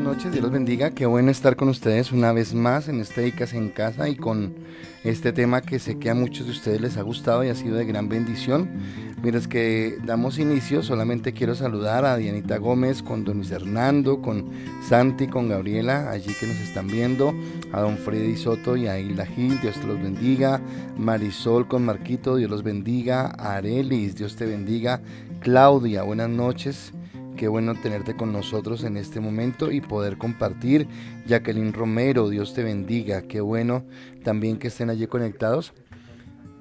noches, Dios los bendiga. Qué bueno estar con ustedes una vez más en este Dedícase en Casa y con este tema que sé que a muchos de ustedes les ha gustado y ha sido de gran bendición. Mientras que damos inicio, solamente quiero saludar a Dianita Gómez, con don Luis Hernando, con Santi, con Gabriela, allí que nos están viendo, a don Freddy Soto y a Hilda Gil, Dios te los bendiga. Marisol con Marquito, Dios los bendiga. Arelis, Dios te bendiga. Claudia, buenas noches. Qué bueno tenerte con nosotros en este momento y poder compartir. Jacqueline Romero, Dios te bendiga. Qué bueno también que estén allí conectados.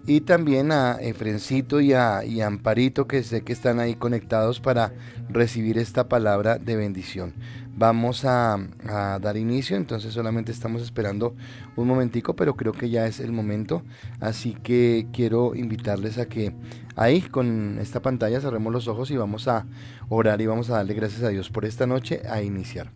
Y también a Efrencito y a Amparito, que sé que están ahí conectados para recibir esta palabra de bendición. Vamos a dar inicio, entonces solamente estamos esperando un momentico, pero creo que ya es el momento. Así que quiero invitarles a que ahí con esta pantalla cerremos los ojos y vamos a orar y vamos a darle gracias a Dios por esta noche a iniciar.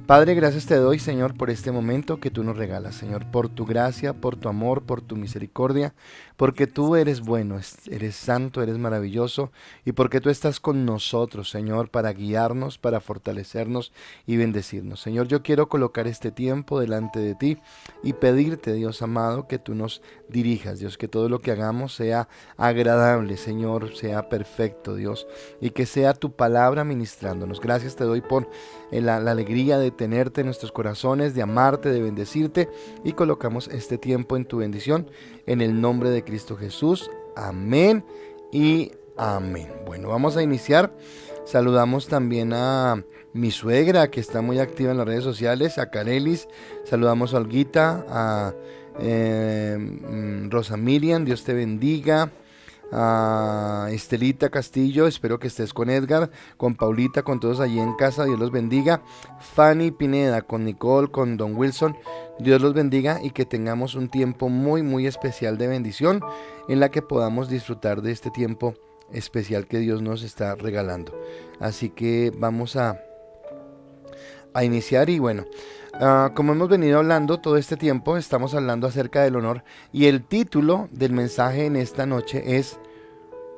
Padre, gracias te doy, Señor, por este momento que tú nos regalas, Señor, por tu gracia, por tu amor, por tu misericordia, porque tú eres bueno, eres santo, eres maravilloso, y porque tú estás con nosotros, Señor, para guiarnos, para fortalecernos y bendecirnos. Señor, yo quiero colocar este tiempo delante de ti y pedirte, Dios amado, que tú nos dirijas, Dios, que todo lo que hagamos sea agradable, Señor, sea perfecto, Dios, y que sea tu palabra ministrándonos. Gracias te doy por la alegría de tenerte en nuestros corazones, de amarte, de bendecirte, y colocamos este tiempo en tu bendición, en el nombre de Cristo Jesús. Amén y amén. Bueno, vamos a iniciar. Saludamos también a mi suegra, que está muy activa en las redes sociales, a Carelis. Saludamos a Olguita, a Rosa Miriam, Dios te bendiga. A Estelita Castillo, espero que estés con Edgar, con Paulita, con todos allí en casa, Dios los bendiga. Fanny Pineda, con Nicole, con Don Wilson, Dios los bendiga y que tengamos un tiempo muy especial de bendición, en la que podamos disfrutar de este tiempo especial que Dios nos está regalando. Así que vamos a iniciar y bueno, como hemos venido hablando todo este tiempo, estamos hablando acerca del honor, y el título del mensaje en esta noche es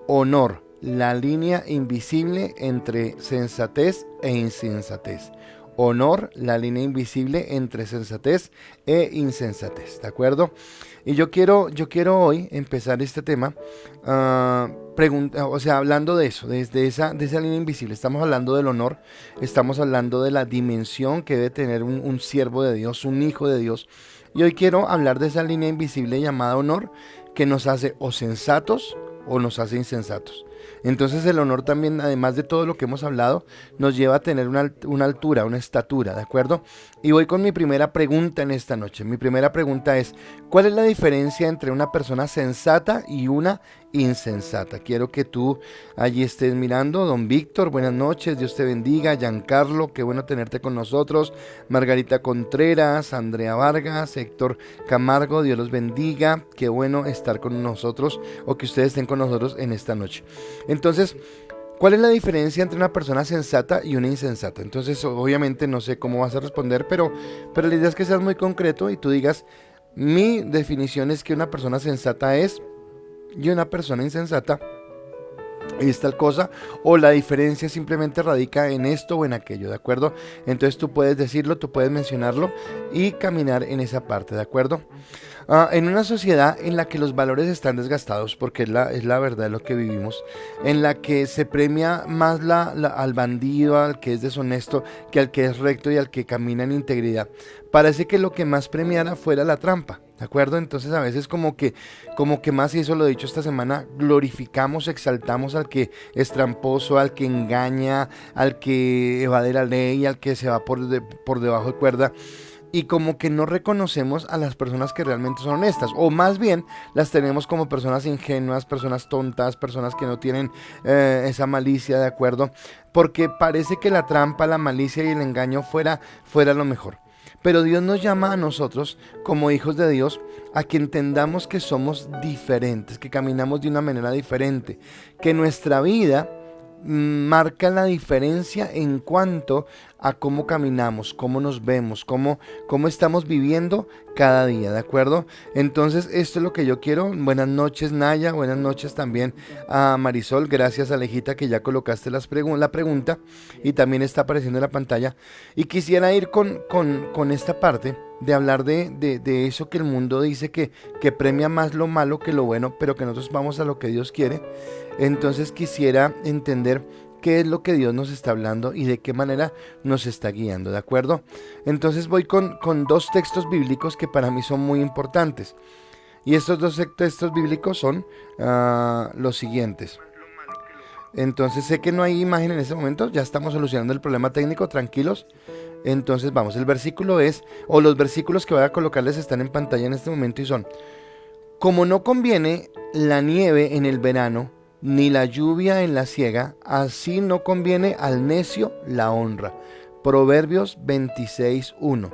Honor, la línea invisible entre sensatez e insensatez. Honor, la línea invisible entre sensatez e insensatez, ¿de acuerdo? Y yo quiero hoy empezar este tema hablando de eso, desde esa línea invisible. Estamos hablando del honor, estamos hablando de la dimensión que debe tener un siervo de Dios, un hijo de Dios. Y hoy quiero hablar de esa línea invisible llamada honor, que nos hace o sensatos o nos hace insensatos. Entonces el honor también, además de todo lo que hemos hablado, nos lleva a tener una altura, una estatura, ¿de acuerdo? Y voy con mi primera pregunta en esta noche. Mi primera pregunta es, ¿cuál es la diferencia entre una persona sensata y una insensata? Quiero que tú allí estés mirando. Don Víctor, buenas noches, Dios te bendiga. Giancarlo, qué bueno tenerte con nosotros. Margarita Contreras, Andrea Vargas, Héctor Camargo, Dios los bendiga. Qué bueno estar con nosotros, o que ustedes estén con nosotros en esta noche. Entonces, ¿cuál es la diferencia entre una persona sensata y una insensata? Entonces, obviamente no sé cómo vas a responder, pero la idea es que seas muy concreto y tú digas, mi definición es que una persona sensata es, y una persona insensata es tal cosa, o la diferencia simplemente radica en esto o en aquello, ¿de acuerdo? Entonces tú puedes decirlo, tú puedes mencionarlo y caminar en esa parte, ¿de acuerdo? En una sociedad en la que los valores están desgastados, porque es la verdad de lo que vivimos, en la que se premia más al bandido, al que es deshonesto, que al que es recto y al que camina en integridad, parece que lo que más premiara fuera la trampa, ¿de acuerdo? Entonces a veces como que más, y eso lo he dicho esta semana, glorificamos, exaltamos al que es tramposo, al que engaña, al que evade la ley, al que se va por debajo de cuerda, y como que no reconocemos a las personas que realmente son honestas, o más bien las tenemos como personas ingenuas, personas tontas, personas que no tienen esa malicia, ¿de acuerdo? Porque parece que la trampa, la malicia y el engaño fuera lo mejor. Pero Dios nos llama a nosotros, como hijos de Dios, a que entendamos que somos diferentes, que caminamos de una manera diferente, que nuestra vida marca la diferencia en cuanto a cómo caminamos, cómo nos vemos, cómo estamos viviendo cada día, ¿de acuerdo? Entonces, esto es lo que yo quiero. Buenas noches, Naya. Buenas noches también a Marisol. Gracias, Alejita, que ya colocaste la pregunta y también está apareciendo en la pantalla. Y quisiera ir con esta parte de hablar de eso que el mundo dice que premia más lo malo que lo bueno, pero que nosotros vamos a lo que Dios quiere. Entonces quisiera entender qué es lo que Dios nos está hablando y de qué manera nos está guiando, ¿de acuerdo? Entonces voy con dos textos bíblicos que para mí son muy importantes. Y estos dos textos bíblicos son los siguientes. Entonces sé que no hay imagen en este momento, ya estamos solucionando el problema técnico, tranquilos. Entonces vamos, el versículo es, o los versículos que voy a colocarles están en pantalla en este momento y son: como no conviene la nieve en el verano, ni la lluvia en la siega, así no conviene al necio la honra. Proverbios 26:1.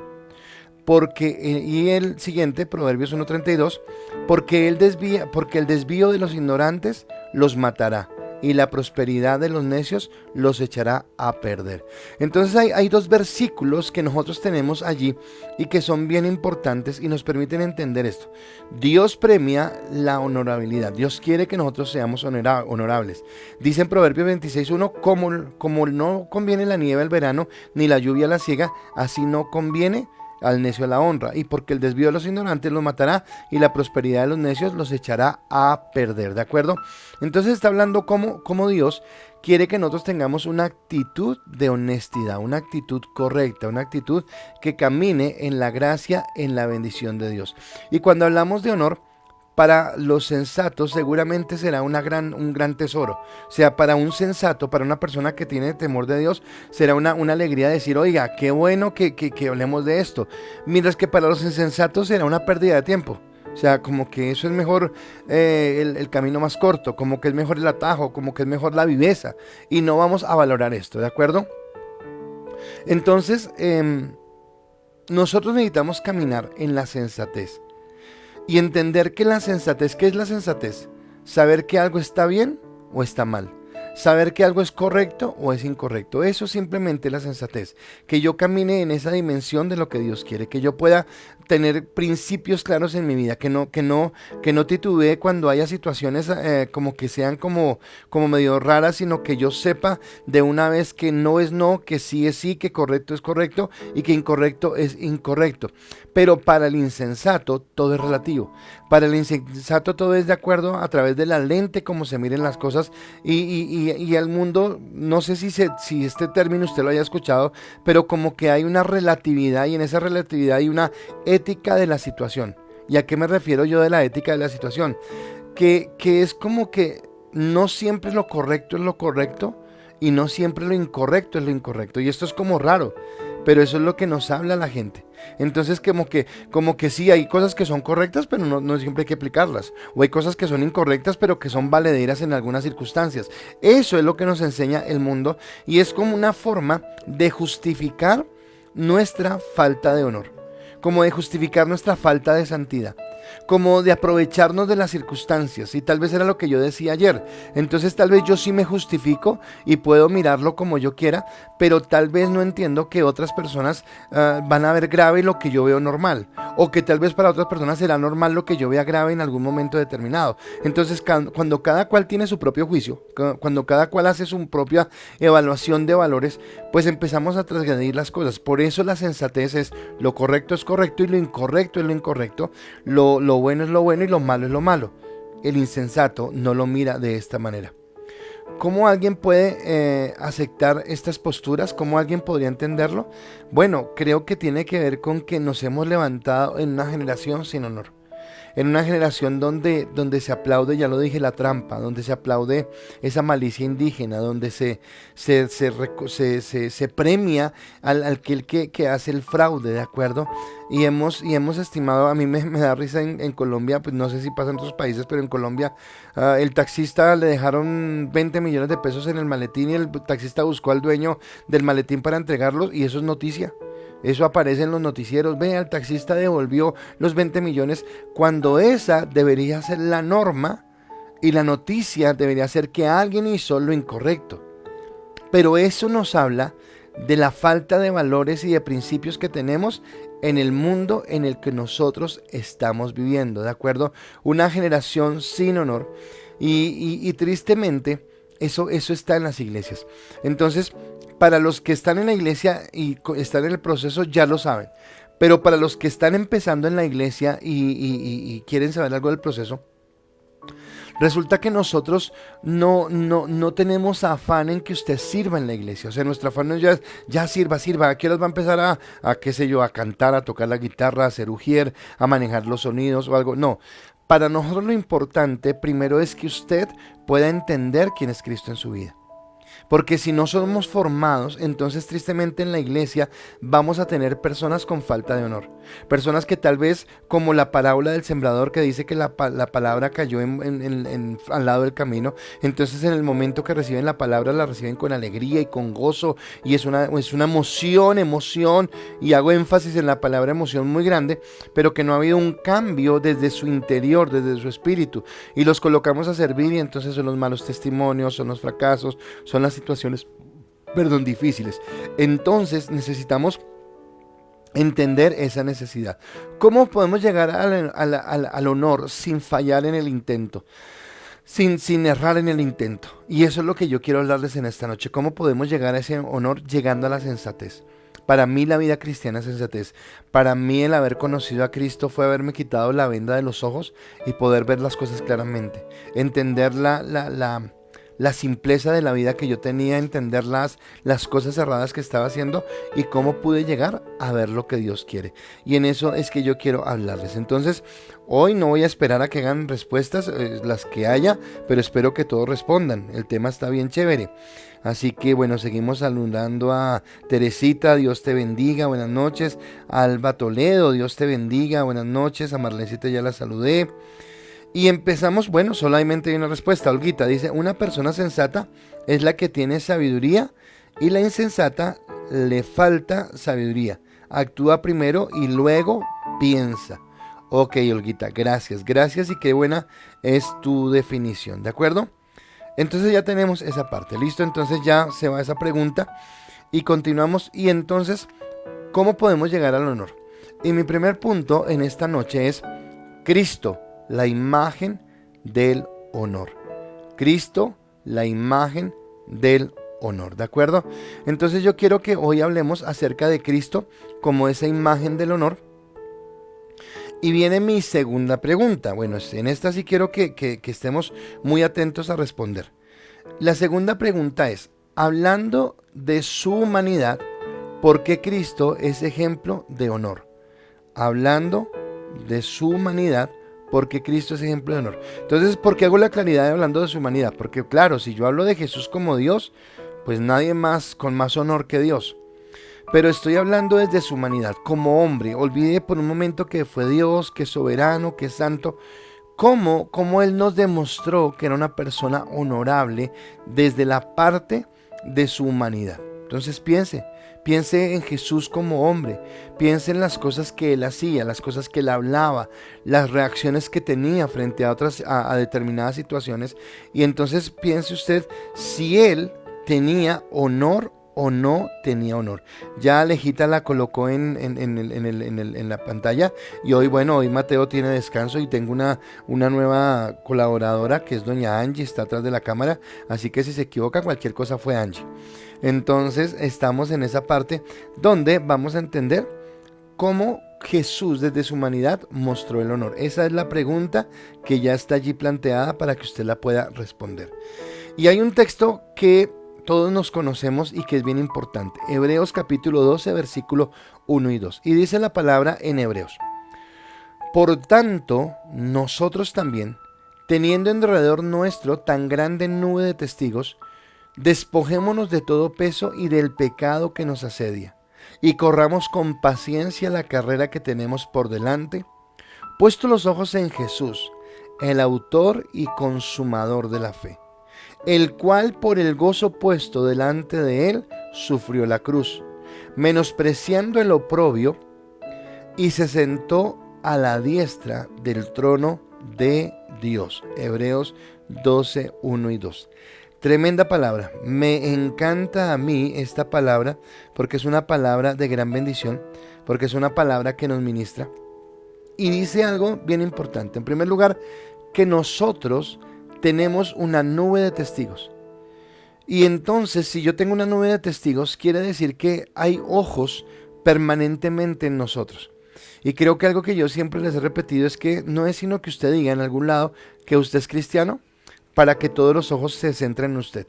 Y el siguiente, Proverbios 1:32, porque el desvío de los ignorantes los matará, y la prosperidad de los necios los echará a perder. Entonces hay dos versículos que nosotros tenemos allí y que son bien importantes y nos permiten entender esto. Dios premia la honorabilidad. Dios quiere que nosotros seamos honorables. Dice en Proverbios 26:1, como no conviene la nieve al verano, ni la lluvia a la siega, así no conviene al necio la honra, y porque el desvío de los ignorantes los matará, y la prosperidad de los necios los echará a perder, ¿de acuerdo? Entonces está hablando como Dios quiere que nosotros tengamos una actitud de honestidad, una actitud correcta, una actitud que camine en la gracia, en la bendición de Dios. Y cuando hablamos de honor, para los sensatos seguramente será un gran tesoro. O sea, para un sensato, para una persona que tiene temor de Dios, será una alegría decir, oiga, qué bueno que hablemos de esto. Mientras que para los insensatos será una pérdida de tiempo. O sea, como que eso es mejor el camino más corto, como que es mejor el atajo, como que es mejor la viveza. Y no vamos a valorar esto, ¿de acuerdo? Entonces, nosotros necesitamos caminar en la sensatez. Y entender que la sensatez, ¿qué es la sensatez? Saber que algo está bien o está mal. Saber que algo es correcto o es incorrecto. Eso es simplemente la sensatez. Que yo camine en esa dimensión de lo que Dios quiere. Que yo pueda tener principios claros en mi vida. Que no titubee cuando haya situaciones como que sean como medio raras. Sino que yo sepa de una vez que no es no, que sí es sí, que correcto es correcto y que incorrecto es incorrecto. Pero para el insensato todo es relativo. Para el insensato todo es de acuerdo a través de la lente como se miren las cosas y al mundo, no sé si este término usted lo haya escuchado, pero como que hay una relatividad y en esa relatividad hay una ética de la situación. ¿Y a qué me refiero yo de la ética de la situación? Que es como que no siempre lo correcto es lo correcto y no siempre lo incorrecto es lo incorrecto. Y esto es como raro, pero eso es lo que nos habla la gente. Entonces como que sí, hay cosas que son correctas, pero no siempre hay que aplicarlas. O hay cosas que son incorrectas, pero que son valederas en algunas circunstancias. Eso es lo que nos enseña el mundo y es como una forma de justificar nuestra falta de honor, como de justificar nuestra falta de santidad, como de aprovecharnos de las circunstancias. Y tal vez era lo que yo decía ayer. Entonces tal vez yo sí me justifico y puedo mirarlo como yo quiera, pero tal vez no entiendo que otras personas van a ver grave lo que yo veo normal, o que tal vez para otras personas será normal lo que yo vea grave en algún momento determinado. Entonces cuando cada cual tiene su propio juicio, cuando cada cual hace su propia evaluación de valores, pues empezamos a transgredir las cosas. Por eso la sensatez es: lo correcto es correcto y lo incorrecto es lo incorrecto, lo bueno es lo bueno y lo malo es lo malo. El insensato no lo mira de esta manera. ¿Cómo alguien puede aceptar estas posturas? ¿Cómo alguien podría entenderlo? Bueno, creo que tiene que ver con que nos hemos levantado en una generación sin honor. En una generación donde se aplaude, ya lo dije, la trampa, donde se aplaude esa malicia indígena, donde se premia al que hace el fraude, ¿de acuerdo? Y hemos estimado, a mí me da risa en Colombia, pues no sé si pasa en otros países, pero en Colombia el taxista le dejaron 20 millones de pesos en el maletín y el taxista buscó al dueño del maletín para entregarlos y eso es noticia. Eso aparece en los noticieros. Ve, el taxista devolvió los 20 millones, cuando esa debería ser la norma y la noticia debería ser que alguien hizo lo incorrecto. Pero eso nos habla de la falta de valores y de principios que tenemos en el mundo en el que nosotros estamos viviendo, ¿de acuerdo? Una generación sin honor y tristemente eso está en las iglesias. Entonces, para los que están en la iglesia y están en el proceso ya lo saben, pero para los que están empezando en la iglesia y quieren saber algo del proceso, resulta que nosotros no tenemos afán en que usted sirva en la iglesia. O sea, nuestro afán no es ya sirva. ¿A qué horas va a empezar qué sé yo, a cantar, a tocar la guitarra, a hacer ujier, a manejar los sonidos o algo? No. Para nosotros lo importante primero es que usted pueda entender quién es Cristo en su vida. Porque si no somos formados, entonces tristemente en la iglesia vamos a tener personas con falta de honor. Personas que tal vez, como la parábola del sembrador que dice que la palabra cayó al lado del camino, entonces en el momento que reciben la palabra la reciben con alegría y con gozo, y es una emoción, y hago énfasis en la palabra emoción muy grande, pero que no ha habido un cambio desde su interior, desde su espíritu, y los colocamos a servir y entonces son los malos testimonios, son los fracasos, son las situaciones, difíciles. Entonces necesitamos entender esa necesidad. ¿Cómo podemos llegar al honor sin fallar en el intento? Sin errar en el intento. Y eso es lo que yo quiero hablarles en esta noche. ¿Cómo podemos llegar a ese honor llegando a la sensatez? Para mí la vida cristiana es sensatez. Para mí el haber conocido a Cristo fue haberme quitado la venda de los ojos y poder ver las cosas claramente. Entender la simpleza de la vida que yo tenía, entender las cosas erradas que estaba haciendo y cómo pude llegar a ver lo que Dios quiere. Y en eso es que yo quiero hablarles. Entonces, hoy no voy a esperar a que hagan respuestas, las que haya, pero espero que todos respondan. El tema está bien chévere. Así que bueno, seguimos saludando a Teresita, Dios te bendiga, buenas noches. A Alba Toledo, Dios te bendiga, buenas noches. A Marlencita ya la saludé. Y empezamos, bueno, solamente hay una respuesta. Olguita dice, una persona sensata es la que tiene sabiduría y la insensata le falta sabiduría. Actúa primero y luego piensa. Ok, Olguita, gracias y qué buena es tu definición, ¿de acuerdo? Entonces ya tenemos esa parte, listo, entonces ya se va esa pregunta y continuamos. Y entonces, ¿cómo podemos llegar al honor? Y mi primer punto en esta noche es Cristo, la imagen del honor. Cristo, la imagen del honor, ¿de acuerdo? Entonces yo quiero que hoy hablemos acerca de Cristo como esa imagen del honor. Y viene mi segunda pregunta. Bueno, en esta sí quiero que estemos muy atentos a responder. La segunda pregunta es, hablando de su humanidad, ¿por qué Cristo es ejemplo de honor? Hablando de su humanidad, porque Cristo es ejemplo de honor. Entonces, ¿por qué hago la claridad de hablando de su humanidad? Porque claro, si yo hablo de Jesús como Dios, pues nadie más con más honor que Dios. Pero estoy hablando desde su humanidad, como hombre. Olvide por un momento que fue Dios, que es soberano, que es santo. ¿Cómo Él nos demostró que era una persona honorable desde la parte de su humanidad? Entonces piense en Jesús como hombre, piense en las cosas que Él hacía, las cosas que Él hablaba, las reacciones que tenía frente a determinadas situaciones, y entonces piense usted si Él tenía honor o no tenía honor. Ya Alejita la colocó en la pantalla, y hoy Mateo tiene descanso y tengo una nueva colaboradora que es doña Angie, está atrás de la cámara, así que si se equivoca cualquier cosa fue Angie. Entonces estamos en esa parte donde vamos a entender cómo Jesús desde su humanidad mostró el honor. Esa es la pregunta que ya está allí planteada para que usted la pueda responder. Y hay un texto que todos nos conocemos y que es bien importante. Hebreos capítulo 12, versículo 1 y 2. Y dice la palabra en Hebreos: por tanto, nosotros también, teniendo en derredor nuestro tan grande nube de testigos, despojémonos de todo peso y del pecado que nos asedia, y corramos con paciencia la carrera que tenemos por delante, puesto los ojos en Jesús, el autor y consumador de la fe, el cual por el gozo puesto delante de él sufrió la cruz, menospreciando el oprobio, y se sentó a la diestra del trono de Dios. Hebreos 12, 1 y 2. Tremenda palabra. Me encanta a mí esta palabra porque es una palabra de gran bendición, porque es una palabra que nos ministra. Y dice algo bien importante. En primer lugar, que nosotros tenemos una nube de testigos. Y entonces, si yo tengo una nube de testigos, quiere decir que hay ojos permanentemente en nosotros. Y creo que algo que yo siempre les he repetido es que no es sino que usted diga en algún lado que usted es cristiano para que todos los ojos se centren en usted.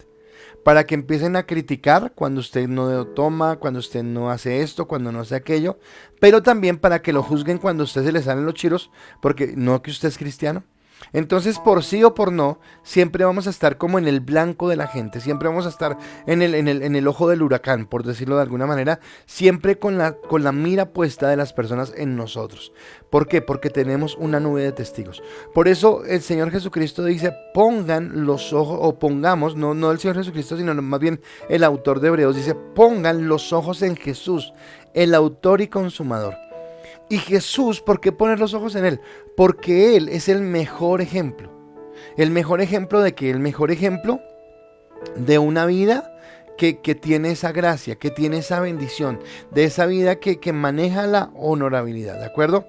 Para que empiecen a criticar cuando usted no toma, cuando usted no hace esto, cuando no hace aquello. Pero también para que lo juzguen cuando a usted se le salen los chiros, porque no que usted es cristiano. Entonces, por sí o por no, siempre vamos a estar como en el blanco de la gente, siempre vamos a estar en el ojo del huracán, por decirlo de alguna manera, siempre con la mira puesta de las personas en nosotros. ¿Por qué? Porque tenemos una nube de testigos. Por eso el Señor Jesucristo dice, pongan los ojos, o pongamos, no el Señor Jesucristo, sino más bien el autor de Hebreos, dice, pongan los ojos en Jesús, el autor y consumador. Y Jesús, ¿por qué poner los ojos en Él? Porque Él es el mejor ejemplo. ¿El mejor ejemplo de qué? El mejor ejemplo de una vida que tiene esa gracia, que tiene esa bendición, de esa vida que maneja la honorabilidad, ¿de acuerdo?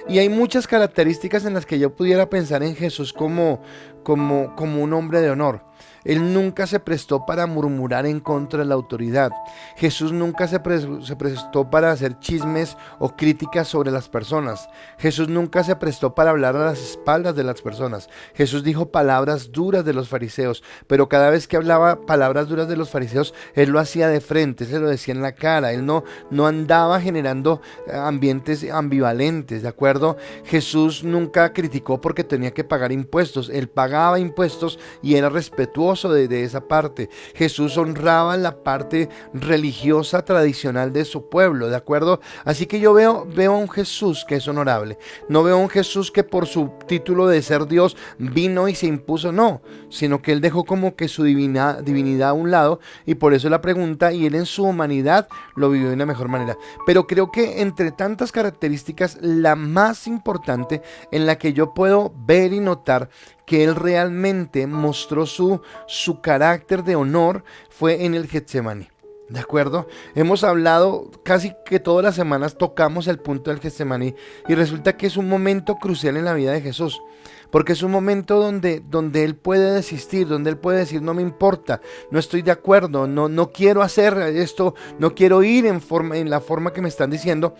Y hay muchas características en las que yo pudiera pensar en Jesús como un hombre de honor. Él nunca se prestó para murmurar en contra de la autoridad. Jesús nunca se prestó para hacer chismes o críticas sobre las personas. Jesús nunca se prestó para hablar a las espaldas de las personas. Jesús dijo palabras duras de los fariseos, pero cada vez que hablaba palabras duras de los fariseos, Él lo hacía de frente, se lo decía en la cara. Él no andaba generando ambientes ambivalentes, ¿de acuerdo? Jesús nunca criticó porque tenía que pagar impuestos. Él pagaba impuestos y era respetuoso de esa parte. Jesús honraba la parte religiosa tradicional de su pueblo, ¿de acuerdo? Así que yo veo a un Jesús que es honorable. No veo a un Jesús que por su título de ser Dios vino y se impuso, no, sino que Él dejó como que su divinidad a un lado, y por eso la pregunta, y Él en su humanidad lo vivió de una mejor manera. Pero creo que entre tantas características, la más importante en la que yo puedo ver y notar que Él realmente mostró su carácter de honor fue en el Getsemaní. ¿De acuerdo? Hemos hablado casi que todas las semanas, tocamos el punto del Getsemaní, y resulta que es un momento crucial en la vida de Jesús, porque es un momento donde Él puede desistir, donde Él puede decir, no me importa, no estoy de acuerdo, no quiero hacer esto, no quiero ir en la forma que me están diciendo.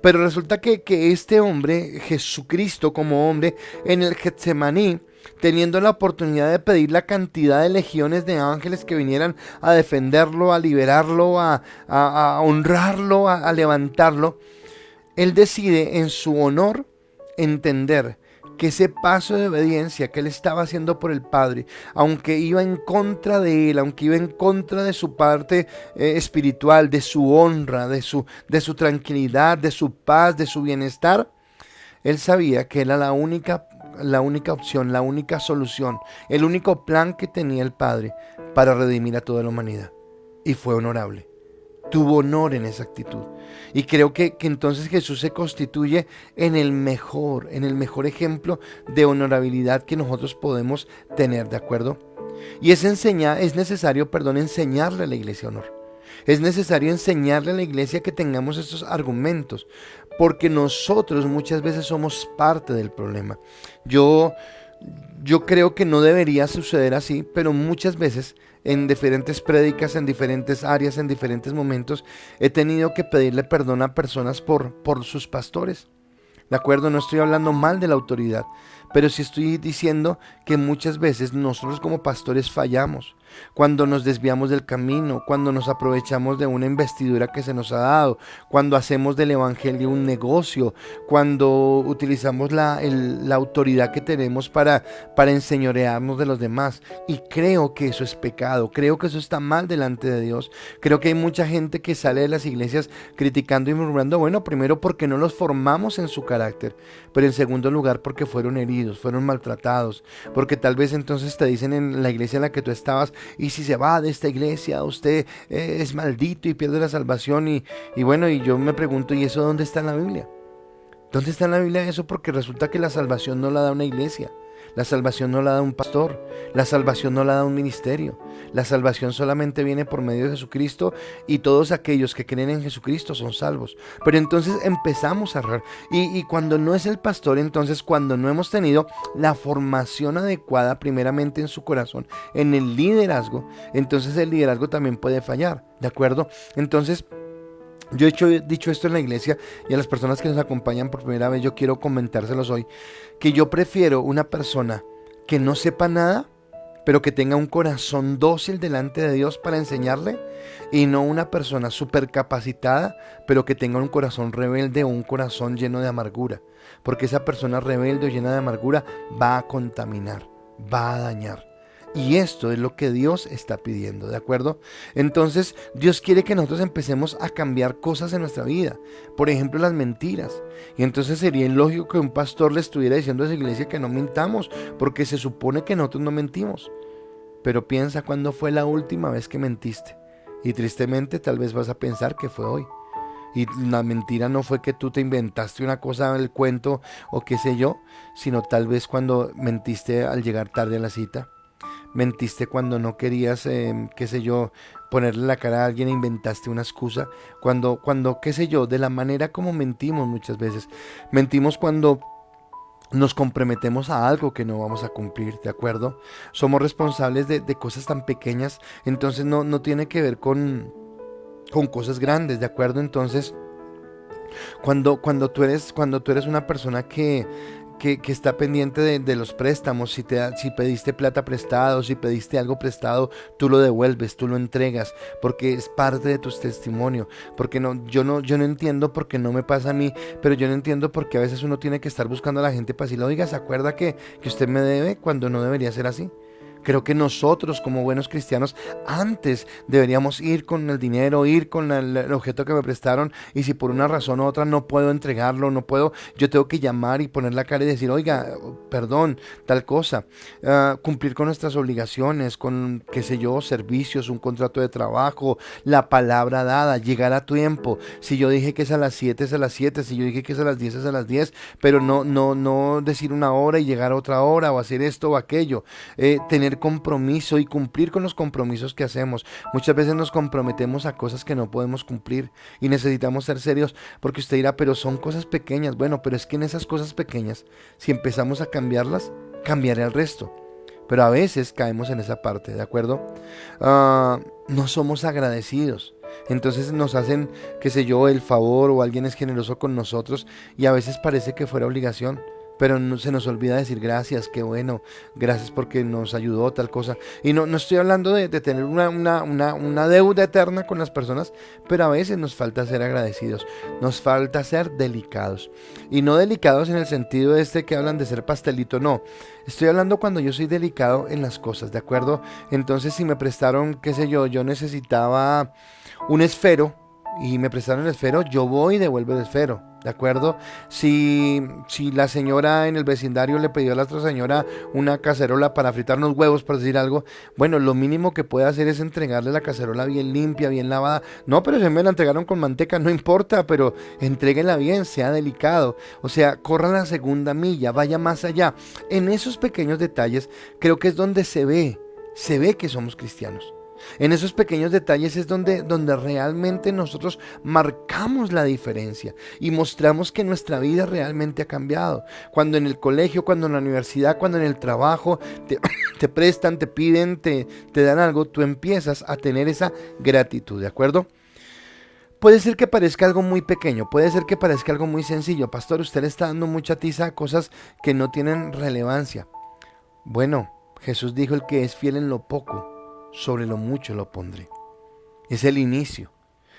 Pero resulta que este hombre, Jesucristo como hombre, en el Getsemaní, teniendo la oportunidad de pedir la cantidad de legiones de ángeles que vinieran a defenderlo, a liberarlo, a honrarlo, a levantarlo, Él decide en su honor entender que ese paso de obediencia que Él estaba haciendo por el Padre, aunque iba en contra de Él, aunque iba en contra de su parte espiritual, de su honra, de su tranquilidad, de su paz, de su bienestar, Él sabía que era la única opción, la única solución, el único plan que tenía el Padre para redimir a toda la humanidad. Y fue honorable. Tuvo honor en esa actitud. Y creo que entonces Jesús se constituye en el mejor ejemplo de honorabilidad que nosotros podemos tener, ¿de acuerdo? Y es necesario enseñarle a la iglesia honor. Es necesario enseñarle a la iglesia que tengamos estos argumentos, porque nosotros muchas veces somos parte del problema. Yo creo que no debería suceder así, pero muchas veces en diferentes prédicas, en diferentes áreas, en diferentes momentos, he tenido que pedirle perdón a personas por sus pastores. ¿De acuerdo? No estoy hablando mal de la autoridad, pero sí estoy diciendo que muchas veces nosotros como pastores fallamos. Cuando nos desviamos del camino, cuando nos aprovechamos de una investidura que se nos ha dado, cuando hacemos del evangelio un negocio, cuando utilizamos la autoridad que tenemos para enseñorearnos de los demás. Y creo que eso es pecado, creo que eso está mal delante de Dios. Creo que hay mucha gente que sale de las iglesias criticando y murmurando, bueno, primero porque no los formamos en su carácter, pero en segundo lugar porque fueron heridos, fueron maltratados, porque tal vez entonces te dicen en la iglesia en la que tú estabas, y si se va de esta iglesia usted es maldito y pierde la salvación, y bueno, y yo me pregunto, ¿y eso dónde está en la Biblia? ¿Dónde está en la Biblia eso? Porque resulta que la salvación no la da una iglesia. La salvación no la da un pastor, la salvación no la da un ministerio. La salvación solamente viene por medio de Jesucristo y todos aquellos que creen en Jesucristo son salvos. Pero entonces empezamos a errar. Y cuando no es el pastor, entonces cuando no hemos tenido la formación adecuada primeramente en su corazón, en el liderazgo, entonces el liderazgo también puede fallar, ¿de acuerdo? Entonces, yo he dicho esto en la iglesia y a las personas que nos acompañan por primera vez, yo quiero comentárselos hoy, que yo prefiero una persona que no sepa nada, pero que tenga un corazón dócil delante de Dios para enseñarle, y no una persona súper capacitada, pero que tenga un corazón rebelde o un corazón lleno de amargura, porque esa persona rebelde o llena de amargura va a contaminar, va a dañar. Y esto es lo que Dios está pidiendo, ¿de acuerdo? Entonces, Dios quiere que nosotros empecemos a cambiar cosas en nuestra vida. Por ejemplo, las mentiras. Y entonces sería ilógico que un pastor le estuviera diciendo a esa iglesia que no mintamos, porque se supone que nosotros no mentimos. Pero piensa cuándo fue la última vez que mentiste. Y tristemente tal vez vas a pensar que fue hoy. Y la mentira no fue que tú te inventaste una cosa en el cuento o qué sé yo, sino tal vez cuando mentiste al llegar tarde a la cita. Mentiste cuando no querías, qué sé yo, ponerle la cara a alguien e inventaste una excusa. Cuando, qué sé yo, de la manera como mentimos muchas veces. Mentimos cuando nos comprometemos a algo que no vamos a cumplir, ¿de acuerdo? Somos responsables de cosas tan pequeñas, entonces no tiene que ver con cosas grandes, ¿de acuerdo? Entonces, cuando tú eres una persona que está pendiente de los préstamos, si pediste plata prestado, si pediste algo prestado, tú lo devuelves, tú lo entregas, porque es parte de tu testimonio. Porque yo no entiendo por qué no me pasa a mí, pero yo no entiendo por qué a veces uno tiene que estar buscando a la gente para decirle, oiga, ¿se acuerda que usted me debe cuando no debería ser así? Creo que nosotros como buenos cristianos antes deberíamos ir con el dinero, ir con el objeto que me prestaron, y si por una razón u otra no puedo entregarlo, no puedo, yo tengo que llamar y poner la cara y decir, oiga, perdón, tal cosa. Cumplir con nuestras obligaciones, con, qué sé yo, servicios, un contrato de trabajo, la palabra dada, llegar a tiempo. Si yo dije que es a las 7 es a las 7, si yo dije que es a las 10 es a las 10, pero no decir una hora y llegar a otra hora, o hacer esto o aquello. Tener compromiso y cumplir con los compromisos que hacemos. Muchas veces nos comprometemos a cosas que no podemos cumplir y necesitamos ser serios, porque usted dirá, pero son cosas pequeñas. Bueno, pero es que en esas cosas pequeñas, si empezamos a cambiarlas, cambiará el resto. Pero a veces caemos en esa parte, ¿de acuerdo? No somos agradecidos. Entonces nos hacen, qué sé yo, el favor, o alguien es generoso con nosotros y a veces parece que fuera obligación. Pero no, se nos olvida decir gracias, qué bueno, gracias porque nos ayudó, tal cosa. Y no estoy hablando de tener una deuda eterna con las personas, pero a veces nos falta ser agradecidos, nos falta ser delicados. Y no delicados en el sentido que hablan de ser pastelito, no. Estoy hablando cuando yo soy delicado en las cosas, ¿de acuerdo? Entonces si me prestaron, qué sé yo necesitaba un esfero y me prestaron el esfero, yo voy y devuelvo el esfero. ¿De acuerdo? Si la señora en el vecindario le pidió a la otra señora una cacerola para fritar unos huevos, por decir algo, bueno, lo mínimo que puede hacer es entregarle la cacerola bien limpia, bien lavada. No, pero si me la entregaron con manteca, no importa, pero entréguenla bien, sea delicado. O sea, corra la segunda milla, vaya más allá. En esos pequeños detalles creo que es donde se ve que somos cristianos. En esos pequeños detalles es donde realmente nosotros marcamos la diferencia y mostramos que nuestra vida realmente ha cambiado. Cuando en el colegio, cuando en la universidad, cuando en el trabajo te prestan, te piden, te dan algo, tú empiezas a tener esa gratitud, ¿de acuerdo? Puede ser que parezca algo muy pequeño, puede ser que parezca algo muy sencillo. Pastor, usted le está dando mucha tiza a cosas que no tienen relevancia. Bueno, Jesús dijo, el que es fiel en lo poco, sobre lo mucho lo pondré. Es el inicio,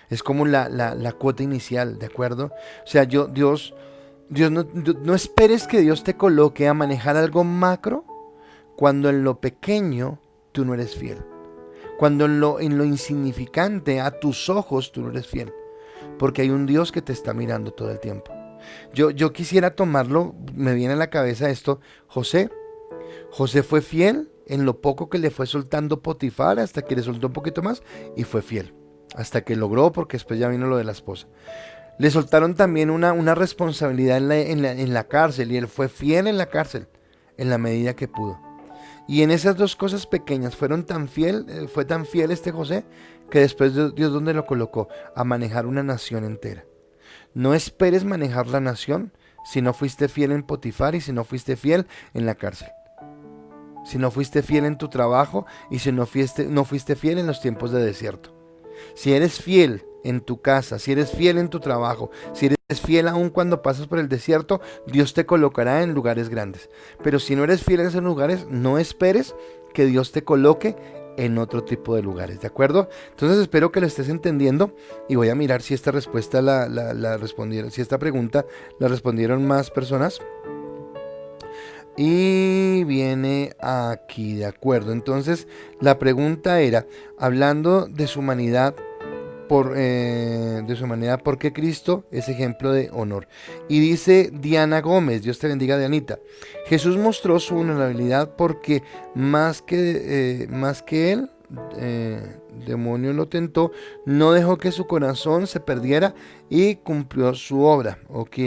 es como la cuota inicial, ¿de acuerdo? O sea, Dios no esperes que Dios te coloque a manejar algo macro cuando en lo pequeño tú no eres fiel. Cuando en lo insignificante a tus ojos tú no eres fiel. Porque hay un Dios que te está mirando todo el tiempo. Yo quisiera tomarlo, me viene a la cabeza esto. José fue fiel en lo poco que le fue soltando Potifar, hasta que le soltó un poquito más y fue fiel, hasta que logró, porque después ya vino lo de la esposa. Le soltaron también una responsabilidad en la cárcel y él fue fiel en la cárcel. en la medida que pudo. Y en esas dos cosas pequeñas fue tan fiel este José, que después Dios, ¿dónde lo colocó? A manejar una nación entera. No esperes manejar la nación si no fuiste fiel en Potifar y si no fuiste fiel en la cárcel. Si no fuiste fiel en tu trabajo y si no fuiste fiel en los tiempos de desierto. Si eres fiel en tu casa, si eres fiel en tu trabajo, si eres fiel aún cuando pasas por el desierto, Dios te colocará en lugares grandes. Pero si no eres fiel en esos lugares, no esperes que Dios te coloque en otro tipo de lugares, ¿de acuerdo? Entonces espero que lo estés entendiendo y voy a mirar si esta respuesta la respondieron, si esta pregunta la respondieron más personas. Y viene aquí, de acuerdo. Entonces la pregunta era, hablando de su humanidad, ¿por qué Cristo es ejemplo de honor? Y dice Diana Gómez, Dios te bendiga, Dianita. Jesús mostró su vulnerabilidad porque más que él, demonio lo tentó, no dejó que su corazón se perdiera y cumplió su obra. Ok,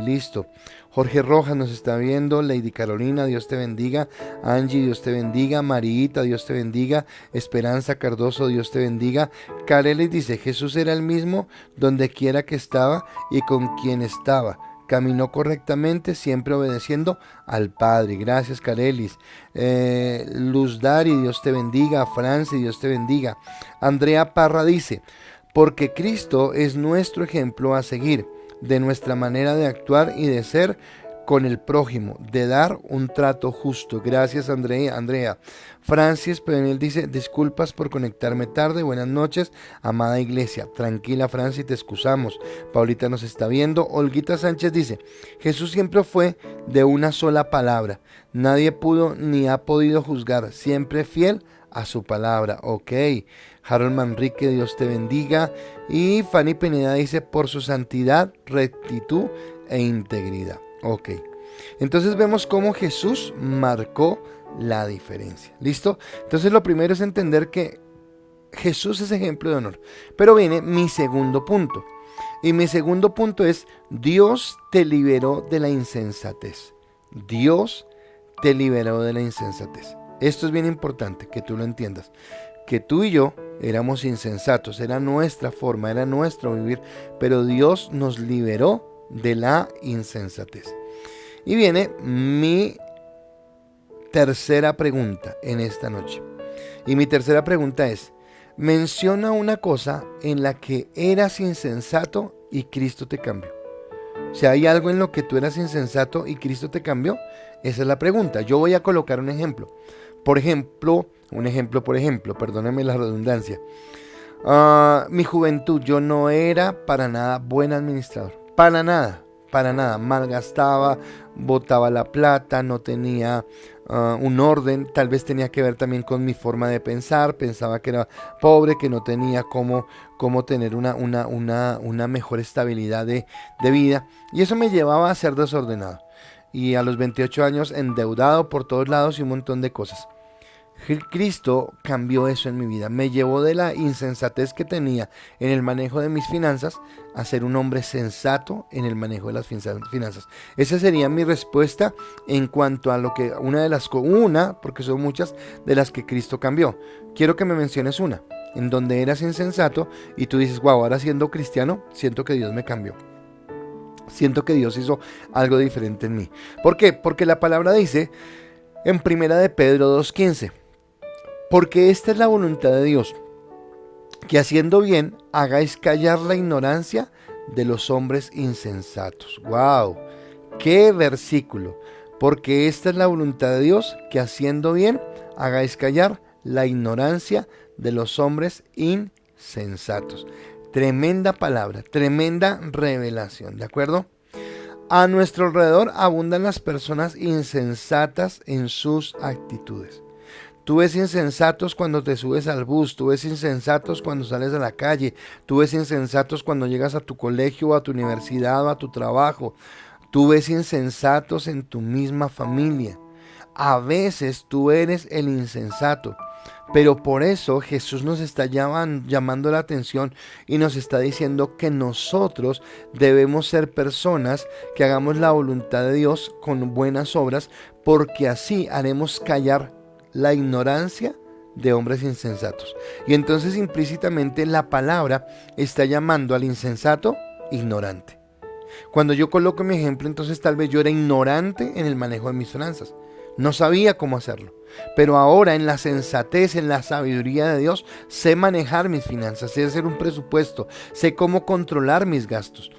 listo. Jorge Rojas nos está viendo, Lady Carolina, Dios te bendiga, Angie, Dios te bendiga, Marita, Dios te bendiga, Esperanza Cardoso, Dios te bendiga. Carelis dice, Jesús era el mismo donde quiera que estaba y con quien estaba. Caminó correctamente, siempre obedeciendo al Padre. Gracias, Carelis. Luz Dari, Dios te bendiga. Franci, Dios te bendiga. Andrea Parra dice, porque Cristo es nuestro ejemplo a seguir, de nuestra manera de actuar y de ser con el prójimo, de dar un trato justo. Gracias, Andrea. Francis Penel dice, disculpas por conectarme tarde, buenas noches, amada iglesia. Tranquila, Francis, te excusamos. Paulita nos está viendo. Olguita Sánchez dice, Jesús siempre fue de una sola palabra, nadie pudo ni ha podido juzgar, siempre fiel a su palabra. Ok. Harold Manrique, Dios te bendiga. Y Fanny Pineda dice, por su santidad, rectitud e integridad. Ok. Entonces vemos cómo Jesús marcó la diferencia. ¿Listo? Entonces lo primero es entender que Jesús es ejemplo de honor. Pero viene mi segundo punto. Y mi segundo punto es, Dios te liberó de la insensatez. Dios te liberó de la insensatez. Esto es bien importante que tú lo entiendas. Que tú y yo éramos insensatos, era nuestra forma, era nuestro vivir, pero Dios nos liberó de la insensatez. Y viene mi tercera pregunta en esta noche. Y mi tercera pregunta es, menciona una cosa en la que eras insensato y Cristo te cambió. O sea, ¿hay algo en lo que tú eras insensato y Cristo te cambió? Esa es la pregunta. Yo voy a colocar un ejemplo. Por ejemplo, perdóname la redundancia. Mi juventud, yo no era para nada buen administrador. Para nada. Malgastaba, botaba la plata, no tenía un orden. Tal vez tenía que ver también con mi forma de pensar. Pensaba que era pobre, que no tenía cómo tener una mejor estabilidad de vida. Y eso me llevaba a ser desordenado. Y a los 28 años endeudado por todos lados y un montón de cosas. Cristo cambió eso en mi vida, me llevó de la insensatez que tenía en el manejo de mis finanzas a ser un hombre sensato en el manejo de las finanzas. Esa sería mi respuesta en cuanto a lo que porque son muchas de las que Cristo cambió. Quiero que me menciones una, en donde eras insensato y tú dices, wow, ahora siendo cristiano, siento que Dios me cambió. Siento que Dios hizo algo diferente en mí. ¿Por qué? Porque la palabra dice en Primera de Pedro 2:15, porque esta es la voluntad de Dios, que haciendo bien hagáis callar la ignorancia de los hombres insensatos. ¡Wow! ¡Qué versículo! Porque esta es la voluntad de Dios, que haciendo bien hagáis callar la ignorancia de los hombres insensatos. Tremenda palabra, tremenda revelación, ¿de acuerdo? A nuestro alrededor abundan las personas insensatas en sus actitudes. Tú ves insensatos cuando te subes al bus, tú ves insensatos cuando sales a la calle, tú ves insensatos cuando llegas a tu colegio, a tu universidad o a tu trabajo. Tú ves insensatos en tu misma familia. A veces tú eres el insensato. Pero por eso Jesús nos está llamando la atención y nos está diciendo que nosotros debemos ser personas que hagamos la voluntad de Dios con buenas obras, porque así haremos callar la ignorancia de hombres insensatos. Y entonces implícitamente la palabra está llamando al insensato ignorante. Cuando yo coloco mi ejemplo, entonces tal vez yo era ignorante en el manejo de mis finanzas. No sabía cómo hacerlo. Pero ahora en la sensatez, en la sabiduría de Dios, sé manejar mis finanzas, sé hacer un presupuesto, sé cómo controlar mis gastos.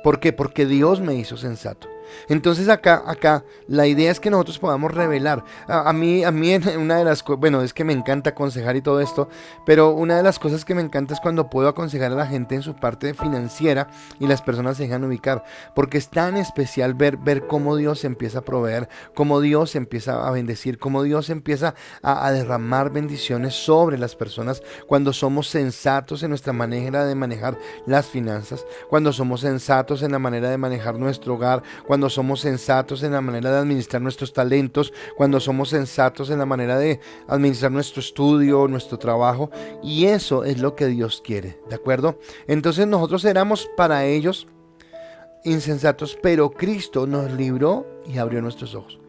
¿Por qué? Porque Dios me hizo sensato. Entonces acá la idea es que nosotros podamos revelar. A mí una de las cosas, bueno, es que me encanta aconsejar y todo esto, pero una de las cosas que me encanta es cuando puedo aconsejar a la gente en su parte financiera y las personas se dejan ubicar, porque es tan especial ver cómo Dios empieza a proveer, cómo Dios empieza a bendecir, cómo Dios empieza a derramar bendiciones sobre las personas cuando somos sensatos en nuestra manera de manejar las finanzas, cuando somos sensatos en la manera de manejar nuestro hogar, cuando somos sensatos en la manera de administrar nuestros talentos, cuando somos sensatos en la manera de administrar nuestro estudio, nuestro trabajo, y eso es lo que Dios quiere, ¿de acuerdo? Entonces nosotros éramos para ellos insensatos, pero Cristo nos libró y abrió nuestros ojos.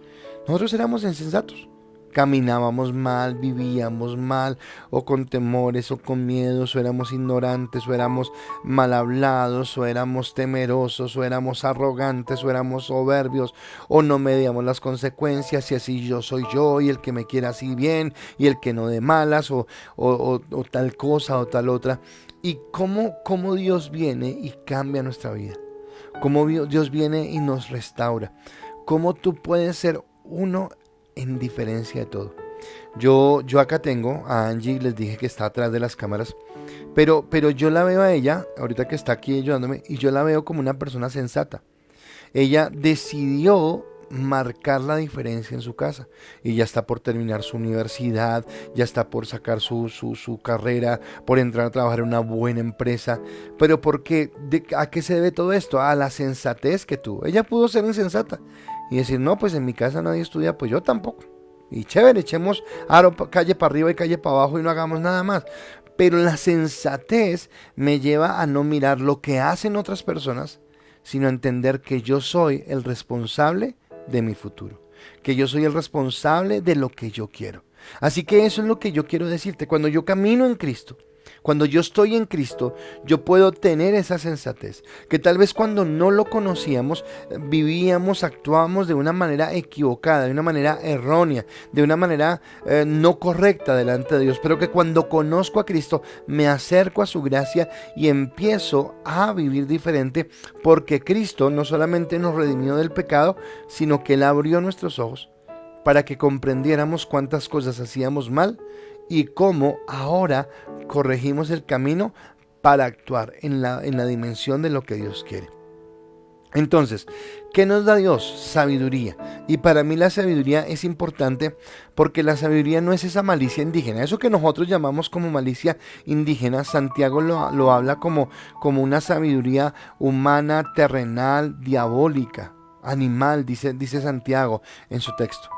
Nosotros éramos insensatos. Caminábamos mal, vivíamos mal, o con temores, o con miedos, o éramos ignorantes, o éramos mal hablados, o éramos temerosos, o éramos arrogantes, o éramos soberbios, o no medíamos las consecuencias, y así yo soy yo, y el que me quiera así bien, y el que no de malas, o tal cosa, o tal otra. Y cómo Dios viene y cambia nuestra vida, cómo Dios viene y nos restaura, cómo tú puedes ser uno en diferencia de todo. Yo acá tengo a Angie, les dije que está atrás de las cámaras, pero yo la veo a ella, ahorita que está aquí ayudándome, y yo la veo como una persona sensata. Ella decidió marcar la diferencia en su casa, y ya está por terminar su universidad, ya está por sacar su carrera, por entrar a trabajar en una buena empresa. Pero ¿a qué se debe todo esto? A la sensatez que tuvo. Ella pudo ser insensata y decir, no, pues en mi casa nadie estudia, pues yo tampoco. Y chévere, echemos calle para arriba y calle para abajo y no hagamos nada más. Pero la sensatez me lleva a no mirar lo que hacen otras personas, sino a entender que yo soy el responsable de mi futuro, que yo soy el responsable de lo que yo quiero. Así que eso es lo que yo quiero decirte. Cuando yo camino en Cristo, cuando yo estoy en Cristo, yo puedo tener esa sensatez, que tal vez cuando no lo conocíamos, vivíamos, actuábamos de una manera equivocada, de una manera errónea, de una manera no correcta delante de Dios, pero que cuando conozco a Cristo, me acerco a su gracia y empiezo a vivir diferente, porque Cristo no solamente nos redimió del pecado, sino que Él abrió nuestros ojos para que comprendiéramos cuántas cosas hacíamos mal y cómo ahora corregimos el camino para actuar en la dimensión de lo que Dios quiere. Entonces, ¿qué nos da Dios? Sabiduría. Y para mí la sabiduría es importante porque la sabiduría no es esa malicia indígena. Eso que nosotros llamamos como malicia indígena, Santiago lo habla como una sabiduría humana, terrenal, diabólica, animal, dice Santiago en su texto.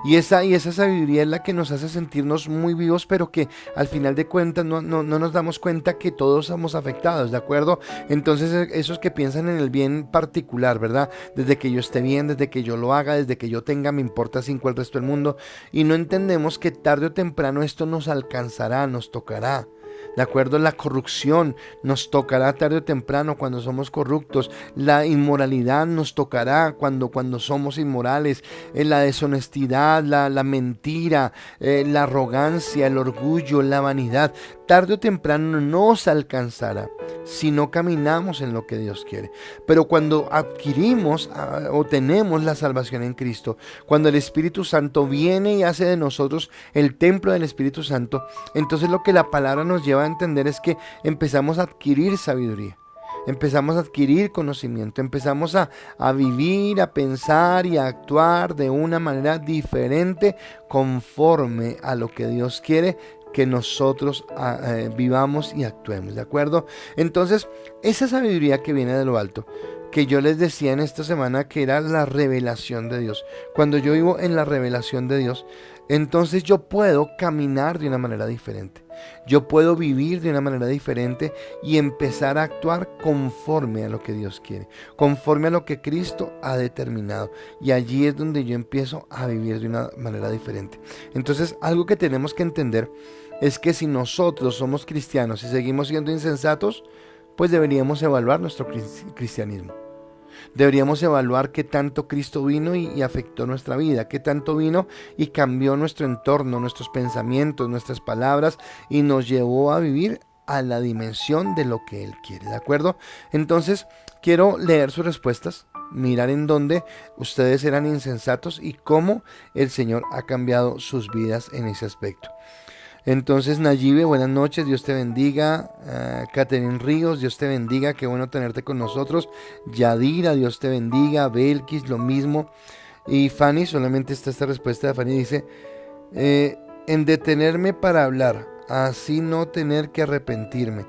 Y esa sabiduría es la que nos hace sentirnos muy vivos, pero que al final de cuentas no nos damos cuenta que todos somos afectados, ¿de acuerdo? Entonces esos que piensan en el bien particular, ¿verdad? Desde que yo esté bien, desde que yo lo haga, desde que yo tenga, me importa 5 el resto del mundo. Y no entendemos que tarde o temprano esto nos alcanzará, nos tocará. ¿De acuerdo? La corrupción nos tocará tarde o temprano cuando somos corruptos. La inmoralidad nos tocará cuando somos inmorales. La deshonestidad, la mentira, la arrogancia, el orgullo, la vanidad. Tarde o temprano nos alcanzará si no caminamos en lo que Dios quiere. Pero cuando adquirimos o tenemos la salvación en Cristo, cuando el Espíritu Santo viene y hace de nosotros el templo del Espíritu Santo, entonces lo que la palabra nos lleva a entender es que empezamos a adquirir sabiduría. Empezamos a adquirir conocimiento, empezamos a vivir, a pensar y a actuar de una manera diferente conforme a lo que Dios quiere que nosotros vivamos y actuemos, ¿de acuerdo? Entonces, esa sabiduría que viene de lo alto, que yo les decía en esta semana que era la revelación de Dios. Cuando yo vivo en la revelación de Dios, entonces yo puedo caminar de una manera diferente. Yo puedo vivir de una manera diferente y empezar a actuar conforme a lo que Dios quiere, conforme a lo que Cristo ha determinado. Y allí es donde yo empiezo a vivir de una manera diferente. Entonces, algo que tenemos que entender es que si nosotros somos cristianos y seguimos siendo insensatos, pues deberíamos evaluar nuestro cristianismo. Deberíamos evaluar qué tanto Cristo vino y afectó nuestra vida, qué tanto vino y cambió nuestro entorno, nuestros pensamientos, nuestras palabras y nos llevó a vivir a la dimensión de lo que Él quiere, ¿de acuerdo? Entonces, quiero leer sus respuestas, mirar en dónde ustedes eran insensatos y cómo el Señor ha cambiado sus vidas en ese aspecto. Entonces, Nayibe, buenas noches, Dios te bendiga. Catherine Ríos, Dios te bendiga, qué bueno tenerte con nosotros. Yadira, Dios te bendiga. Belkis, lo mismo. Y Fanny, solamente está esta respuesta de Fanny, dice, en detenerme para hablar, así no tener que arrepentirme.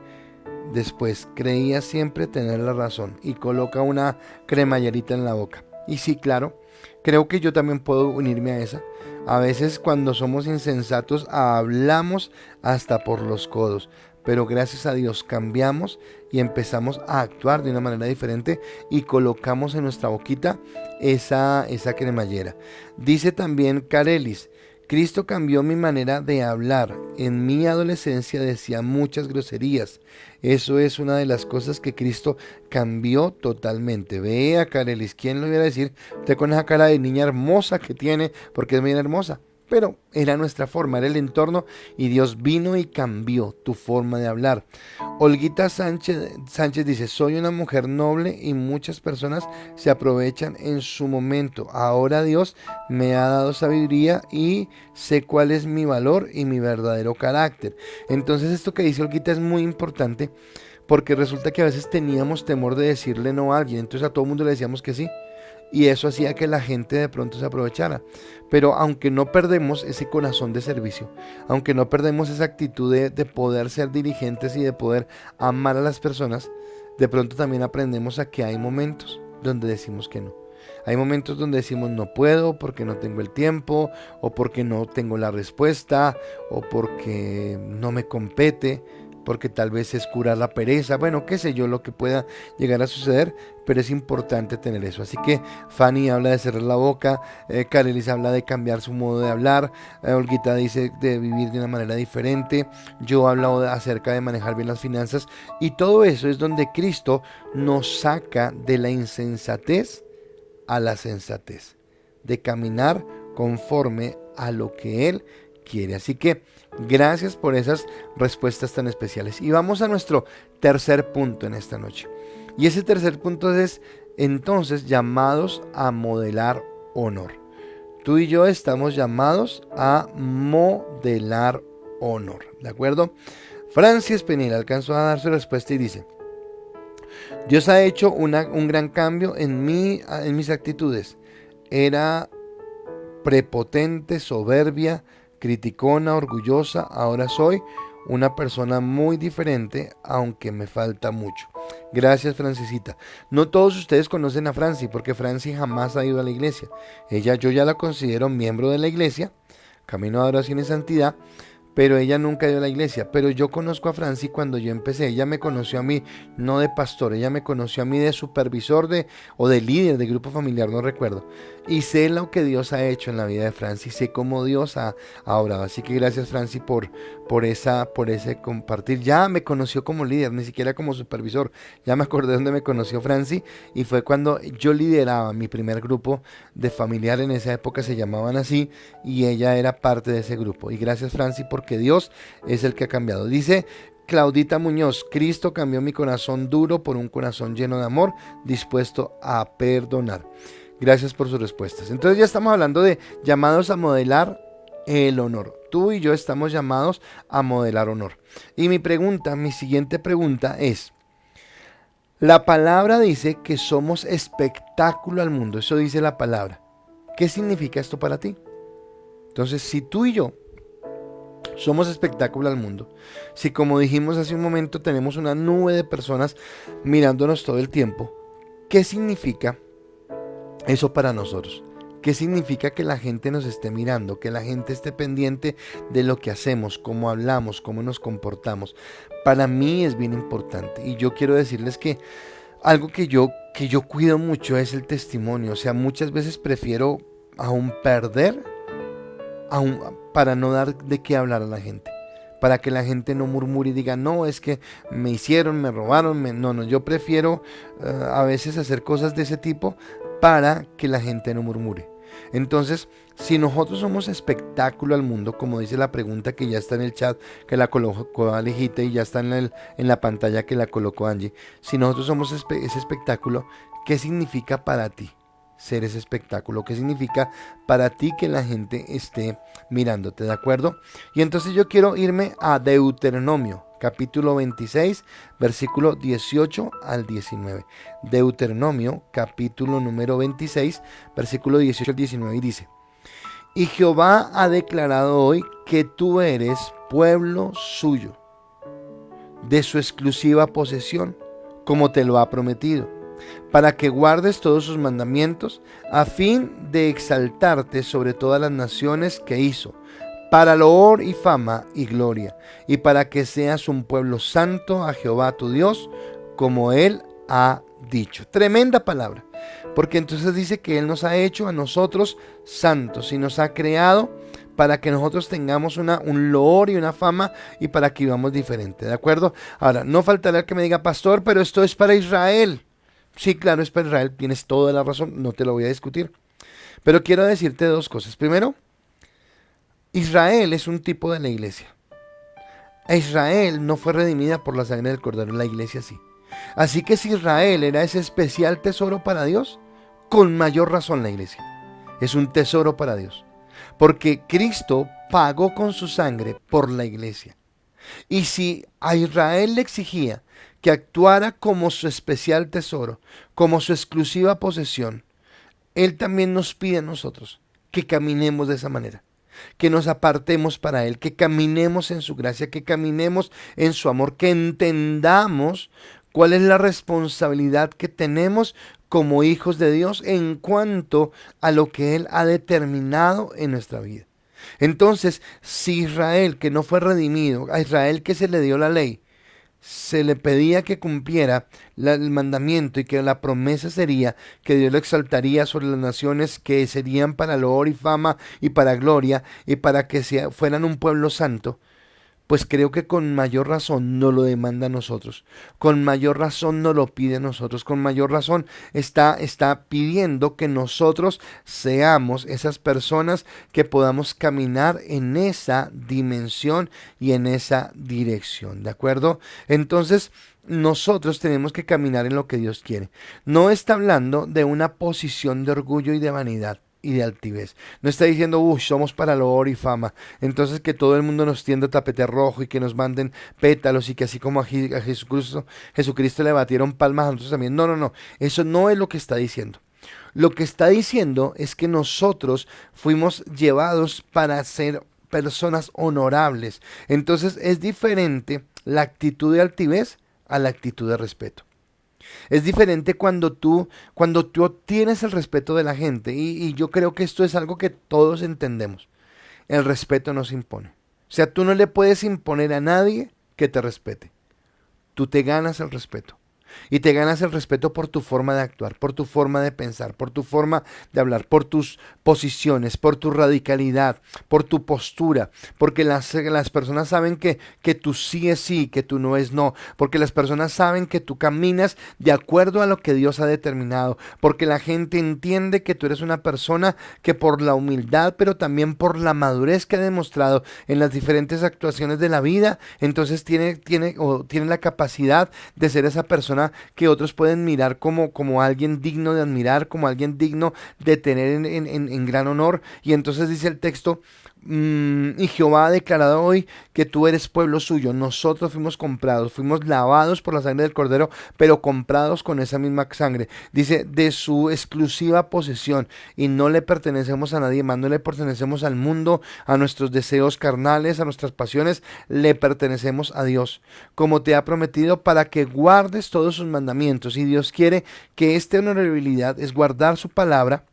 Después, creía siempre tener la razón y coloca una cremallerita en la boca. Y sí, claro, creo que yo también puedo unirme a esa. A veces cuando somos insensatos hablamos hasta por los codos, pero gracias a Dios cambiamos y empezamos a actuar de una manera diferente y colocamos en nuestra boquita esa cremallera. Dice también Carelis, Cristo cambió mi manera de hablar. En mi adolescencia decía muchas groserías. Eso es una de las cosas que Cristo cambió totalmente. Vea, Carelis, ¿quién lo iba a decir? Usted con esa cara de niña hermosa que tiene, porque es bien hermosa. Pero era nuestra forma, era el entorno y Dios vino y cambió tu forma de hablar. Olguita Sánchez dice, soy una mujer noble y muchas personas se aprovechan en su momento. Ahora Dios me ha dado sabiduría y sé cuál es mi valor y mi verdadero carácter. Entonces esto que dice Olguita es muy importante porque resulta que a veces teníamos temor de decirle no a alguien. Entonces a todo el mundo le decíamos que sí. Y eso hacía que la gente de pronto se aprovechara. Pero aunque no perdemos ese corazón de servicio, aunque no perdemos esa actitud de poder ser dirigentes y de poder amar a las personas, de pronto también aprendemos a que hay momentos donde decimos que no. Hay momentos donde decimos no puedo porque no tengo el tiempo, o porque no tengo la respuesta, o porque no me compete, porque tal vez es curar la pereza, bueno, qué sé yo lo que pueda llegar a suceder, pero es importante tener eso. Así que Fanny habla de cerrar la boca, Carelis habla de cambiar su modo de hablar, Olguita dice de vivir de una manera diferente, yo hablo acerca de manejar bien las finanzas, y todo eso es donde Cristo nos saca de la insensatez a la sensatez, de caminar conforme a lo que Él quiere. Así que gracias por esas respuestas tan especiales. Y vamos a nuestro tercer punto en esta noche. Y ese tercer punto es entonces llamados a modelar honor. Tú y yo estamos llamados a modelar honor. ¿De acuerdo? Francis Penil alcanzó a dar su respuesta y dice, Dios ha hecho un gran cambio en mis actitudes. Era prepotente, soberbia, criticona, orgullosa. Ahora soy una persona muy diferente, aunque me falta mucho. Gracias, Francisita. No todos ustedes conocen a Franci, porque Franci jamás ha ido a la iglesia. Yo ya la considero miembro de la iglesia, Camino a Adoración y Santidad, pero ella nunca ha ido a la iglesia. Pero yo conozco a Franci cuando yo empecé. Ella me conoció a mí, no de pastor, ella me conoció a mí de supervisor o de líder de grupo familiar, no recuerdo. Y sé lo que Dios ha hecho en la vida de Franci, sé cómo Dios ha obrado. Así que gracias, Franci, por ese compartir. Ya me conoció como líder, ni siquiera como supervisor. Ya me acordé dónde me conoció Franci, y fue cuando yo lideraba mi primer grupo de familiar. En esa época se llamaban así, y ella era parte de ese grupo. Y gracias, Franci, porque Dios es el que ha cambiado. Dice Claudita Muñoz, Cristo cambió mi corazón duro por un corazón lleno de amor, dispuesto a perdonar. Gracias por sus respuestas. Entonces ya estamos hablando de llamados a modelar el honor. Tú y yo estamos llamados a modelar honor. Y mi siguiente pregunta es, la palabra dice que somos espectáculo al mundo. Eso dice la palabra. ¿Qué significa esto para ti? Entonces, si tú y yo somos espectáculo al mundo, si como dijimos hace un momento tenemos una nube de personas mirándonos todo el tiempo, ¿qué significa eso para nosotros? ¿Qué significa que la gente nos esté mirando? Que la gente esté pendiente de lo que hacemos, cómo hablamos, cómo nos comportamos. Para mí es bien importante. Y yo quiero decirles que algo que yo cuido mucho es el testimonio. O sea, muchas veces prefiero aún perder aún, para no dar de qué hablar a la gente. Para que la gente no murmure y diga, no, es que me hicieron, me robaron. No, no, yo prefiero a veces hacer cosas de ese tipo para que la gente no murmure. Entonces, si nosotros somos espectáculo al mundo, como dice la pregunta que ya está en el chat, que la colocó Alejita y ya está en la pantalla que la colocó Angie, si nosotros somos ese espectáculo, ¿qué significa para ti ser ese espectáculo? ¿Qué significa para ti que la gente esté mirándote? ¿De acuerdo? Y entonces yo quiero irme a Deuteronomio, capítulo 26, versículo 18 al 19. Deuteronomio, capítulo número 26, versículo 18 al 19, y dice: Y Jehová ha declarado hoy que tú eres pueblo suyo, de su exclusiva posesión, como te lo ha prometido, para que guardes todos sus mandamientos, a fin de exaltarte sobre todas las naciones que hizo, para loor y fama y gloria, y para que seas un pueblo santo a Jehová tu Dios, como Él ha dicho. Tremenda palabra, porque entonces dice que Él nos ha hecho a nosotros santos y nos ha creado para que nosotros tengamos un loor y una fama y para que vivamos diferente, ¿de acuerdo? Ahora, no faltará el que me diga, pastor, pero esto es para Israel. Sí, claro, es para Israel, tienes toda la razón, no te lo voy a discutir. Pero quiero decirte dos cosas. Primero, Israel es un tipo de la iglesia. Israel no fue redimida por la sangre del Cordero, la iglesia sí. Así que si Israel era ese especial tesoro para Dios, con mayor razón la iglesia es un tesoro para Dios. Porque Cristo pagó con su sangre por la iglesia. Y si a Israel le exigía que actuara como su especial tesoro, como su exclusiva posesión, Él también nos pide a nosotros que caminemos de esa manera, que nos apartemos para Él, que caminemos en su gracia, que caminemos en su amor, que entendamos cuál es la responsabilidad que tenemos como hijos de Dios en cuanto a lo que Él ha determinado en nuestra vida. Entonces, si Israel, que no fue redimido, a Israel que se le dio la ley, se le pedía que cumpliera el mandamiento y que la promesa sería que Dios lo exaltaría sobre las naciones, que serían para loor y fama y para gloria y para que fueran un pueblo santo, pues creo que con mayor razón no lo demanda a nosotros, con mayor razón no lo pide a nosotros, con mayor razón está pidiendo que nosotros seamos esas personas que podamos caminar en esa dimensión y en esa dirección, ¿de acuerdo? Entonces, nosotros tenemos que caminar en lo que Dios quiere. No está hablando de una posición de orgullo y de vanidad y de altivez. No está diciendo, uy, somos para loor y fama. Entonces que todo el mundo nos tienda tapete rojo y que nos manden pétalos y que así como a Jesucristo le batieron palmas a nosotros también. No, no, no. Eso no es lo que está diciendo. Lo que está diciendo es que nosotros fuimos llevados para ser personas honorables. Entonces es diferente la actitud de altivez a la actitud de respeto. Es diferente cuando tú obtienes el respeto de la gente y yo creo que esto es algo que todos entendemos. El respeto no se impone. O sea, tú no le puedes imponer a nadie que te respete. Tú te ganas el respeto. Y te ganas el respeto por tu forma de actuar, por tu forma de pensar, por tu forma de hablar, por tus posiciones, por tu radicalidad, por tu postura, porque las personas saben que tú sí es sí, que tú no es no, porque las personas saben que tú caminas de acuerdo a lo que Dios ha determinado, porque la gente entiende que tú eres una persona que por la humildad, pero también por la madurez que ha demostrado en las diferentes actuaciones de la vida, entonces tiene la capacidad de ser esa persona que otros pueden mirar como alguien digno de admirar, como alguien digno de tener en gran honor. Y entonces dice el texto, y Jehová ha declarado hoy que tú eres pueblo suyo. Nosotros fuimos comprados, fuimos lavados por la sangre del Cordero, pero comprados con esa misma sangre. Dice, de su exclusiva posesión, y no le pertenecemos a nadie más, no le pertenecemos al mundo, a nuestros deseos carnales, a nuestras pasiones, le pertenecemos a Dios, como te ha prometido, para que guardes todos sus mandamientos. Y Dios quiere que esta honorabilidad es guardar su palabra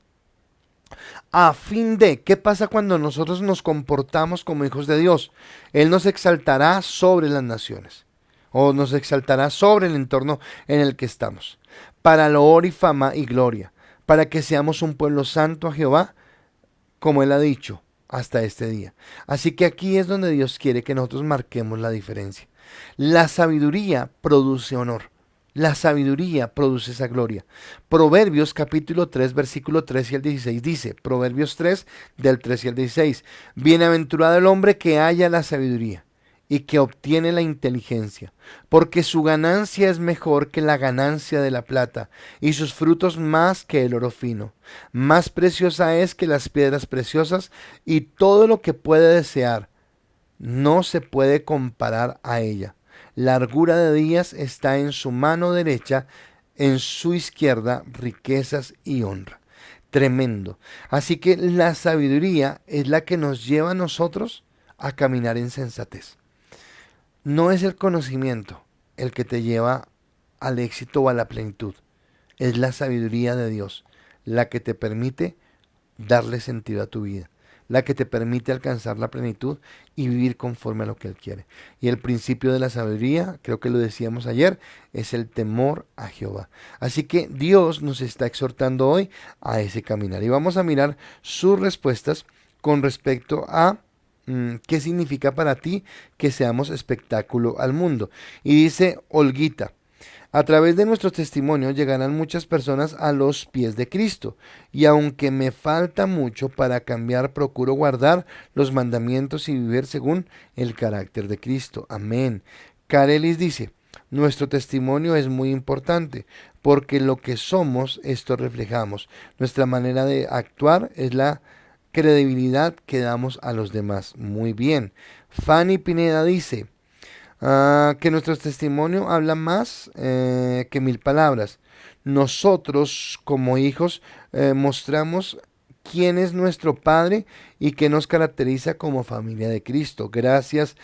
a fin de, ¿qué pasa cuando nosotros nos comportamos como hijos de Dios? Él nos exaltará sobre las naciones, o nos exaltará sobre el entorno en el que estamos, para loor y fama y gloria, para que seamos un pueblo santo a Jehová, como Él ha dicho hasta este día. Así que aquí es donde Dios quiere que nosotros marquemos la diferencia. La sabiduría produce honor. La sabiduría produce esa gloria. Proverbios capítulo 3 versículo 3 y el 16 dice, Proverbios 3 del 3 y el 16, bienaventurado el hombre que halla la sabiduría y que obtiene la inteligencia, porque su ganancia es mejor que la ganancia de la plata, y sus frutos más que el oro fino. Más preciosa es que las piedras preciosas, y todo lo que puede desear no se puede comparar a ella. Largura de días está en su mano derecha, en su izquierda riquezas y honra. Tremendo. Así que la sabiduría es la que nos lleva a nosotros a caminar en sensatez. No es el conocimiento el que te lleva al éxito o a la plenitud. Es la sabiduría de Dios la que te permite darle sentido a tu vida, la que te permite alcanzar la plenitud y vivir conforme a lo que Él quiere. Y el principio de la sabiduría, creo que lo decíamos ayer, es el temor a Jehová. Así que Dios nos está exhortando hoy a ese caminar. Y vamos a mirar sus respuestas con respecto a qué significa para ti que seamos espectáculo al mundo. Y dice Olguita, a través de nuestro testimonio llegarán muchas personas a los pies de Cristo, y aunque me falta mucho para cambiar, procuro guardar los mandamientos y vivir según el carácter de Cristo. Amén. Carelis dice, nuestro testimonio es muy importante, porque lo que somos, esto reflejamos. Nuestra manera de actuar es la credibilidad que damos a los demás. Muy bien. Fanny Pineda dice, que nuestro testimonio habla más que mil palabras. Nosotros como hijos mostramos quién es nuestro Padre y qué nos caracteriza como familia de Cristo. Gracias,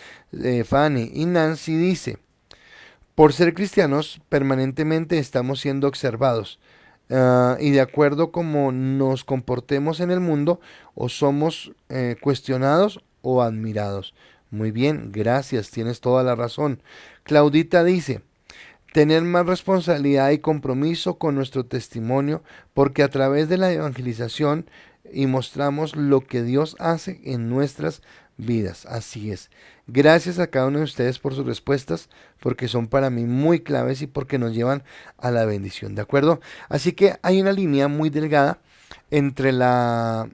Fanny. Y Nancy dice, por ser cristianos permanentemente estamos siendo observados. Y de acuerdo como nos comportemos en el mundo, o somos cuestionados o admirados. Muy bien, gracias, tienes toda la razón. Claudita dice, tener más responsabilidad y compromiso con nuestro testimonio, porque a través de la evangelización y mostramos lo que Dios hace en nuestras vidas. Así es. Gracias a cada uno de ustedes por sus respuestas, porque son para mí muy claves y porque nos llevan a la bendición, ¿de acuerdo? Así que hay una línea muy delgada entre la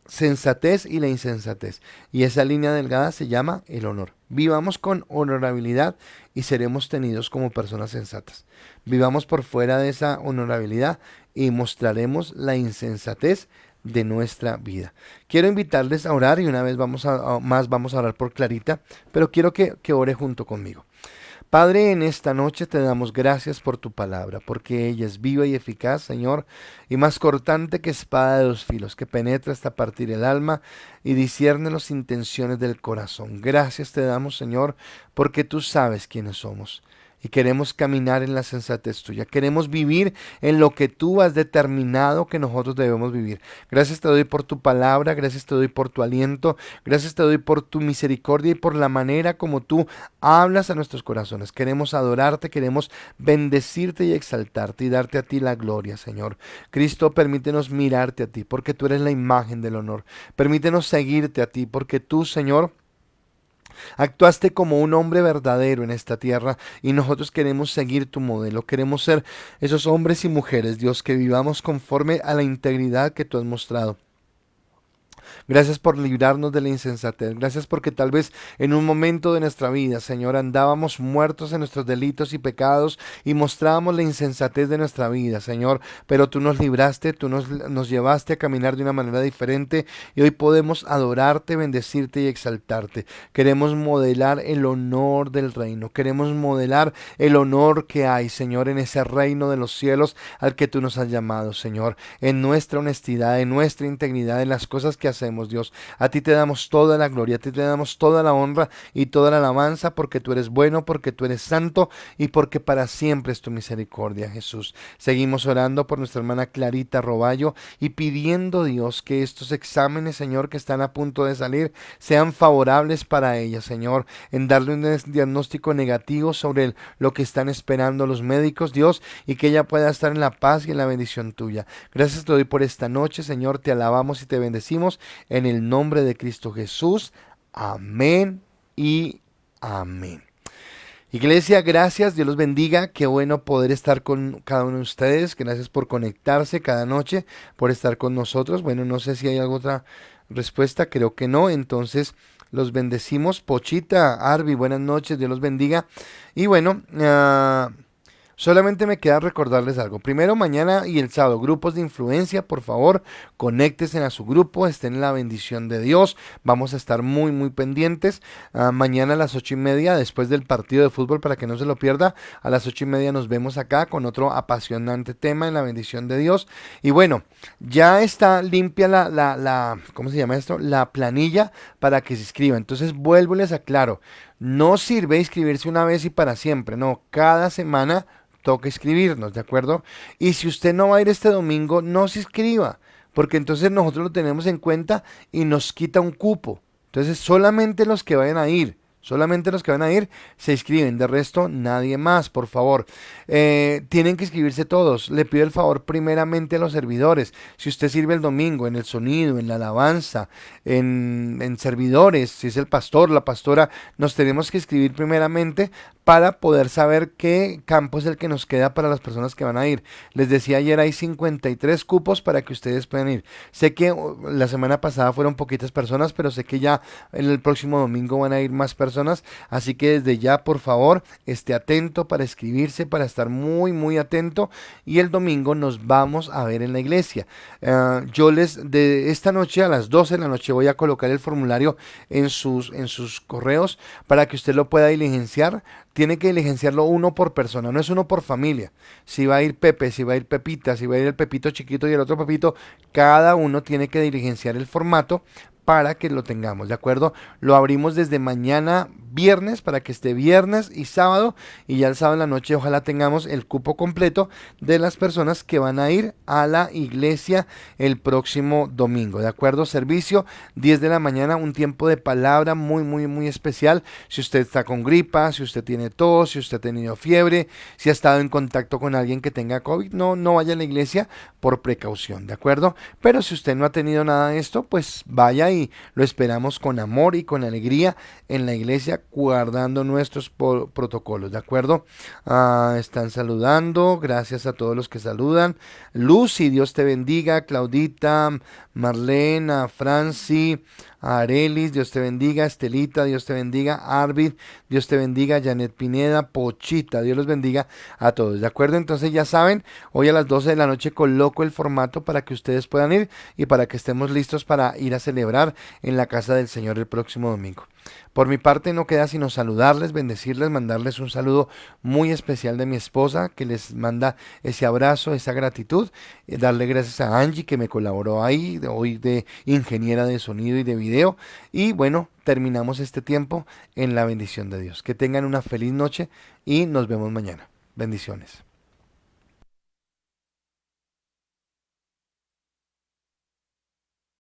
sensatez y la insensatez. Y esa línea delgada se llama el honor. Vivamos con honorabilidad y seremos tenidos como personas sensatas. Vivamos por fuera de esa honorabilidad y mostraremos la insensatez de nuestra vida. Quiero invitarles a orar y una vez vamos a orar por Clarita, pero quiero que ore junto conmigo. Padre, en esta noche te damos gracias por tu palabra, porque ella es viva y eficaz, Señor, y más cortante que espada de dos filos, que penetra hasta partir el alma y discierne las intenciones del corazón. Gracias te damos, Señor, porque tú sabes quiénes somos. Y queremos caminar en la sensatez tuya. Queremos vivir en lo que tú has determinado que nosotros debemos vivir. Gracias te doy por tu palabra, gracias te doy por tu aliento, gracias te doy por tu misericordia y por la manera como tú hablas a nuestros corazones. Queremos adorarte, queremos bendecirte y exaltarte y darte a ti la gloria, Señor. Cristo, permítenos mirarte a ti, porque tú eres la imagen del honor. Permítenos seguirte a ti, porque tú, Señor, actuaste como un hombre verdadero en esta tierra y nosotros queremos seguir tu modelo. Queremos ser esos hombres y mujeres, Dios, que vivamos conforme a la integridad que tú has mostrado. Gracias por librarnos de la insensatez. Gracias porque tal vez en un momento de nuestra vida, Señor, andábamos muertos en nuestros delitos y pecados y mostrábamos la insensatez de nuestra vida, Señor. Pero tú nos libraste, tú nos llevaste a caminar de una manera diferente y hoy podemos adorarte, bendecirte y exaltarte. Queremos modelar el honor del reino. Queremos modelar el honor que hay, Señor, en ese reino de los cielos al que tú nos has llamado, Señor. En nuestra honestidad, en nuestra integridad, en las cosas que hacemos, tenemos, Dios. A ti te damos toda la gloria, a ti te damos toda la honra y toda la alabanza, porque tú eres bueno, porque tú eres santo y porque para siempre es tu misericordia, Jesús. Seguimos orando por nuestra hermana Clarita Roballo y pidiendo, Dios, que estos exámenes, Señor, que están a punto de salir, sean favorables para ella, Señor, en darle un diagnóstico negativo sobre lo que están esperando los médicos, Dios, y que ella pueda estar en la paz y en la bendición tuya. Gracias te doy por esta noche, Señor, te alabamos y te bendecimos en el nombre de Cristo Jesús. Amén y amén. Iglesia, gracias, Dios los bendiga, qué bueno poder estar con cada uno de ustedes, gracias por conectarse cada noche, por estar con nosotros. Bueno, no sé si hay alguna otra respuesta, creo que no, entonces los bendecimos. Pochita, Arby, buenas noches, Dios los bendiga. Y bueno, solamente me queda recordarles algo. Primero, mañana y el sábado, grupos de influencia, por favor, conéctense a su grupo, estén en la bendición de Dios. Vamos a estar muy, muy pendientes. Mañana a las 8:30, después del partido de fútbol, para que no se lo pierda, a las 8:30 nos vemos acá con otro apasionante tema en la bendición de Dios. Y bueno, ya está limpia ¿cómo se llama esto? La planilla para que se inscriban. Entonces, vuelvo y les aclaro. No sirve inscribirse una vez y para siempre, no, cada semana toca inscribirnos, ¿de acuerdo? Y si usted no va a ir este domingo, no se inscriba, porque entonces nosotros lo tenemos en cuenta y nos quita un cupo. Entonces solamente los que van a ir se inscriben, de resto nadie más, por favor. Tienen que inscribirse todos. Le pido el favor primeramente a los servidores. Si usted sirve el domingo en el sonido, en la alabanza, en servidores, si es el pastor, la pastora, nos tenemos que inscribir primeramente para poder saber qué campo es el que nos queda para las personas que van a ir. Les decía ayer, hay 53 cupos para que ustedes puedan ir. Sé que la semana pasada fueron poquitas personas, pero sé que ya en el próximo domingo van a ir más personas, así que desde ya, por favor, esté atento para inscribirse, para estar muy, muy atento, y el domingo nos vamos a ver en la iglesia. De esta noche a las 12 de la noche voy a colocar el formulario en sus correos para que usted lo pueda diligenciar. Tiene que diligenciarlo uno por persona, no es uno por familia. Si va a ir Pepe, si va a ir Pepita, si va a ir el Pepito chiquito y el otro Pepito, cada uno tiene que diligenciar el formato para que lo tengamos, ¿de acuerdo? Lo abrimos desde mañana viernes para que esté viernes y sábado, y ya el sábado en la noche ojalá tengamos el cupo completo de las personas que van a ir a la iglesia el próximo domingo, ¿de acuerdo? Servicio 10 de la mañana, un tiempo de palabra muy, muy, muy especial. Si usted está con gripa, si usted tiene tos, si usted ha tenido fiebre, si ha estado en contacto con alguien que tenga COVID, no vaya a la iglesia por precaución, ¿de acuerdo? Pero si usted no ha tenido nada de esto, pues vaya y lo esperamos con amor y con alegría en la iglesia, guardando nuestros protocolos, ¿de acuerdo? Están saludando, gracias a todos los que saludan. Lucy, Dios te bendiga. Claudita, Marlene, a Franci, a Arelis, Dios te bendiga. Estelita, Dios te bendiga. Arvid, Dios te bendiga. Janet Pineda, Pochita, Dios los bendiga a todos, ¿de acuerdo? Entonces ya saben, hoy a las 12 de la noche coloco el formato para que ustedes puedan ir y para que estemos listos para ir a celebrar en la casa del Señor el próximo domingo. Por mi parte no queda sino saludarles, bendecirles, mandarles un saludo muy especial de mi esposa, que les manda ese abrazo, esa gratitud, darle gracias a Angie que me colaboró ahí, hoy de ingeniera de sonido y de video, y bueno, terminamos este tiempo en la bendición de Dios. Que tengan una feliz noche y nos vemos mañana. Bendiciones.